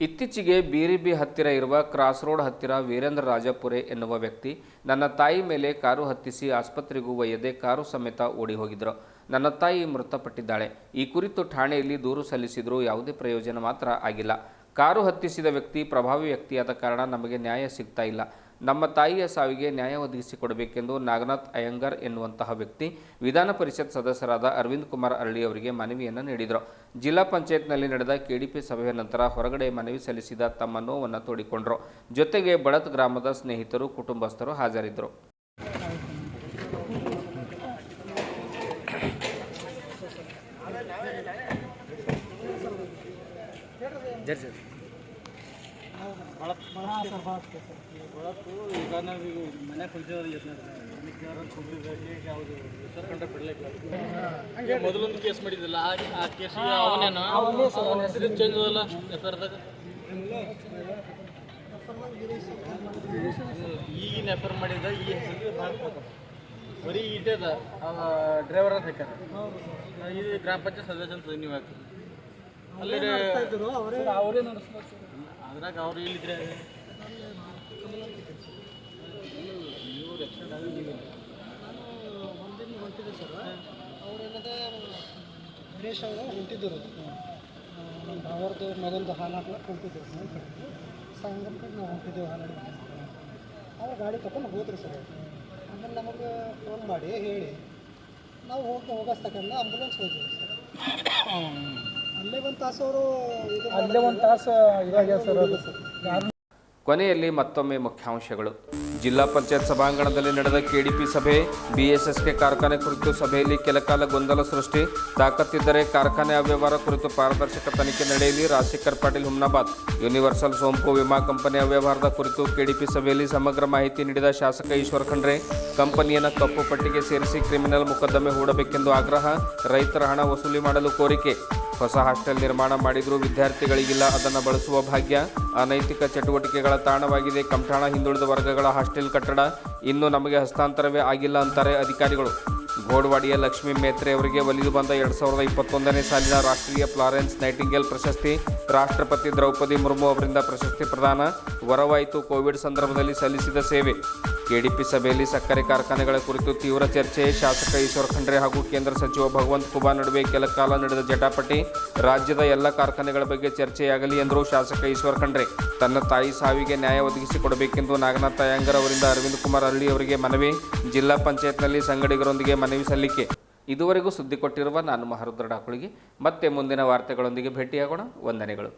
ಇತ್ತೀಚೆಗೆ ಬೀರಿಬಿ ಹತ್ತಿರ ಇರುವ ಕ್ರಾಸ್ ರೋಡ್ ಹತ್ತಿರ ವೀರೇಂದ್ರ ರಾಜಪುರೆ ಎನ್ನುವ ವ್ಯಕ್ತಿ ನನ್ನ ತಾಯಿ ಮೇಲೆ ಕಾರು ಹತ್ತಿಸಿ ಆಸ್ಪತ್ರೆಗೂ ಒಯ್ಯದೆ ಕಾರು ಸಮೇತ ಓಡಿ ಹೋಗಿದ್ದರು. ನನ್ನ ತಾಯಿ ಮೃತಪಟ್ಟಿದ್ದಾಳೆ. ಈ ಕುರಿತು ಠಾಣೆಯಲ್ಲಿ ದೂರು ಸಲ್ಲಿಸಿದರೂ ಯಾವುದೇ ಪ್ರಯೋಜನ ಮಾತ್ರ ಆಗಿಲ್ಲ. ಕಾರು ಹತ್ತಿಸಿದ ವ್ಯಕ್ತಿ ಪ್ರಭಾವಿ ವ್ಯಕ್ತಿಯಾದ ಕಾರಣ ನಮಗೆ ನ್ಯಾಯ ಸಿಗ್ತಾ ಇಲ್ಲ. ನಮ್ಮ ತಾಯಿಯ ಸಾವಿಗೆ ನ್ಯಾಯ ಒದಗಿಸಿಕೊಡಬೇಕೆಂದು ನಾಗನಾಥ್ ಅಯ್ಯಂಗಾರ್ ಎನ್ನುವಂತಹ ವ್ಯಕ್ತಿ ವಿಧಾನ ಪರಿಷತ್ ಸದಸ್ಯರಾದ ಅರವಿಂದ್ ಕುಮಾರ್ ಅರಳಿ ಅವರಿಗೆ ಮನವಿಯನ್ನು ನೀಡಿದರು. ಜಿಲ್ಲಾ ಪಂಚಾಯತ್ನಲ್ಲಿ ನಡೆದ ಕೆಡಿಪಿ ಸಭೆಯ ನಂತರ ಹೊರಗಡೆ ಮನವಿ ಸಲ್ಲಿಸಿದ ತಮ್ಮ ನೋವನ್ನು ತೋಡಿಕೊಂಡರು. ಜೊತೆಗೆ ಬಳತ್ ಗ್ರಾಮದ ಸ್ನೇಹಿತರು, ಕುಟುಂಬಸ್ಥರು ಹಾಜರಿದ್ದರು. ಈಗ ನಾವೀಗ ಮನೆ ಮೊದಲೊಂದು ಕೇಸ್ ಮಾಡಿದ್ದಿಲ್ಲ, ಆ ಕೇಸ್ ಅವನೇನ ಹೆಸರು ಚೇಂಜ್ ಅದಲ್ಲ ಎಫ್ಐಆರ್ದಾಗ. ಈಗಿನ ಎಫ್ಐಆರ್ ಮಾಡಿದ ಈ ಹೆಸರು ಬರೀ ಇಟ್ಟದ ಡ್ರೈವರ್ ಅಂತ ಹಾಕ್ಯಾರ. ಇದು ಗ್ರಾಮ ಪಂಚಾಯತ್ ಸದಸ್ಯ ಅಂತ ನೀವು ಹಾಕಿ ಅಲ್ಲಿ ಅವರೇ ನಡೆಸ್ತಾರೆ. ಅದ್ರಾಗ ಅವ್ರು ಇಲ್ಲಿದ್ರೆ ನೀವು ರಕ್ಷಣೆ ಆಗಿದ್ದೀವಿ. ಒಂದಿನ ಹೊಂಟಿದ್ದೆ ಸರ್. ಅವ್ರೇನದ ದಿನೇಶ್ ಅವರು ಹೊಂಟಿದ್ದರು. ಅವ್ರದ್ದು ಮಗಂದು ಹಾಲು ಹಾಕ್ಲಕ್ಕೆ ಹೊಂಟಿದ್ದೆವು. ಸಂಗಮಕ್ಕೆ ನಾವು ಹೊಂಟಿದ್ದೆವು ಹಾಲು. ಅವ್ರು ಗಾಡಿ ತಗೊಂಡು ಹೋದ್ರಿ ಸರ್. ಆಮೇಲೆ ನಮಗೆ ಫೋನ್ ಮಾಡಿ ಹೇಳಿ ನಾವು ಹೋಗಿಸ್ತಕ್ಕಂಥ ಆಂಬುಲೆನ್ಸ್ ಹೋಗಿದ್ವಿ ಸರ್. ಅಲ್ಲೇ ಒಂದು ತಾಸು ಅವರು ಅಲ್ಲೇ ಒಂದು ತಾಸು ಇದಾಗ್ಯಾವ ಸರ್. ಕೊನೆಯಲ್ಲಿ ಮತ್ತೊಮ್ಮೆ ಮುಖ್ಯಾಂಶಗಳು. ಜಿಲ್ಲಾ ಪಂಚಾಯತ್ ಸಭಾಂಗಣದಲ್ಲಿ ನಡೆದ ಕೆಡಿಪಿ ಸಭೆ, ಬಿಎಸ್ಎಸ್ಕೆ ಕಾರ್ಖಾನೆ ಕುರಿತು ಸಭೆಯಲ್ಲಿ ಕೆಲಕಾಲ ಗೊಂದಲ ಸೃಷ್ಟಿ, ತಾಕತ್ತಿದ್ದರೆ ಕಾರ್ಖಾನೆ ಅವ್ಯವಹಾರ ಕುರಿತು ಪಾರದರ್ಶಕ ತನಿಖೆ ನಡೆಯಲಿ. ರಾಜಶೇಖರ್ ಪಾಟೀಲ್ ಹುಮ್ನಾಬಾದ್. ಯೂನಿವರ್ಸಲ್ ಸೋಂಪು ವಿಮಾ ಕಂಪನಿ ಅವ್ಯವಹಾರದ ಕುರಿತು ಕೆಡಿಪಿ ಸಭೆಯಲ್ಲಿ ಸಮಗ್ರ ಮಾಹಿತಿ ನೀಡಿದ ಶಾಸಕ ಈಶ್ವರ್ ಖಂಡ್ರೆ. ಕಂಪನಿಯನ್ನು ಕಪ್ಪು ಪಟ್ಟಿಗೆ ಸೇರಿಸಿ ಕ್ರಿಮಿನಲ್ ಮೊಕದ್ದಮೆ ಹೂಡಬೇಕೆಂದು ಆಗ್ರಹ. ರೈತರ ಹಣ ವಸೂಲಿ ಮಾಡಲು ಕೋರಿಕೆ. ಹೊಸ ಹಾಸ್ಟೆಲ್ ನಿರ್ಮಾಣ ಮಾಡಿದರೂ ವಿದ್ಯಾರ್ಥಿಗಳಿಗಿಲ್ಲ ಅದನ್ನು ಬಳಸುವ ಭಾಗ್ಯ. ಅನೈತಿಕ ಚಟುವಟಿಕೆಗಳ ತಾಣವಾಗಿದೆ ಕಮಠಾಣ ಹಿಂದುಳಿದ ವರ್ಗಗಳ ಹಾಸ್ಟೆಲ್ ಕಟ್ಟಡ. ಇನ್ನೂ ನಮಗೆ ಹಸ್ತಾಂತರವೇ ಆಗಿಲ್ಲ ಅಂತಾರೆ ಅಧಿಕಾರಿಗಳು. ಗೋಡ್ವಾಡಿಯ ಲಕ್ಷ್ಮೀ ಮೇತ್ರೆ ಅವರಿಗೆ ಒಲಿದು ಬಂದ 2021ನೇ ಸಾಲಿನ ರಾಷ್ಟ್ರೀಯ ಫ್ಲಾರೆನ್ಸ್ ನೈಟಿಂಗೇಲ್ ಪ್ರಶಸ್ತಿ. ರಾಷ್ಟ್ರಪತಿ ದ್ರೌಪದಿ ಮುರ್ಮು ಅವರಿಂದ ಪ್ರಶಸ್ತಿ ಪ್ರದಾನ. ವರವಾಯಿತು ಕೋವಿಡ್ ಸಂದರ್ಭದಲ್ಲಿ ಸಲ್ಲಿಸಿದ ಸೇವೆ. ಕೆಡಿಪಿ ಸಭೆಯಲ್ಲಿ ಸಕ್ಕರೆ ಕಾರ್ಖಾನೆಗಳ ಕುರಿತು ತೀವ್ರ ಚರ್ಚೆ. ಶಾಸಕ ಈಶ್ವರ್ ಖಂಡ್ರೆ ಹಾಗೂ ಕೇಂದ್ರ ಸಚಿವ ಭಗವಂತ್ ಖೂಬಾ ನಡುವೆ ಕೆಲಕಾಲ ನಡೆದ ಜಟಾಪಟಿ. ರಾಜ್ಯದ ಎಲ್ಲ ಕಾರ್ಖಾನೆಗಳ ಬಗ್ಗೆ ಚರ್ಚೆಯಾಗಲಿ ಎಂದರು ಶಾಸಕ ಈಶ್ವರ್ ಖಂಡ್ರೆ. ತನ್ನ ತಾಯಿ ಸಾವಿಗೆ ನ್ಯಾಯ ಒದಗಿಸಿಕೊಡಬೇಕೆಂದು ನಾಗನಾಥ್ ಅಯ್ಯಂಗರ್ ಅವರಿಂದ ಅರವಿಂದ್ ಕುಮಾರ್ ಅರಳಿ ಅವರಿಗೆ ಮನವಿ. ಜಿಲ್ಲಾ ಪಂಚಾಯತ್ನಲ್ಲಿ ಸಂಗಡಿಗರೊಂದಿಗೆ ಮನವಿ ಸಲ್ಲಿಕೆ. ಇದುವರೆಗೂ ಸುದ್ದಿ ಕೊಟ್ಟಿರುವ ನಾನು ಮಹರುದ್ರ ಡಾಕುಳಿಗೆ. ಮತ್ತೆ ಮುಂದಿನ ವಾರ್ತೆಗಳೊಂದಿಗೆ ಭೇಟಿಯಾಗೋಣ. ವಂದನೆಗಳು.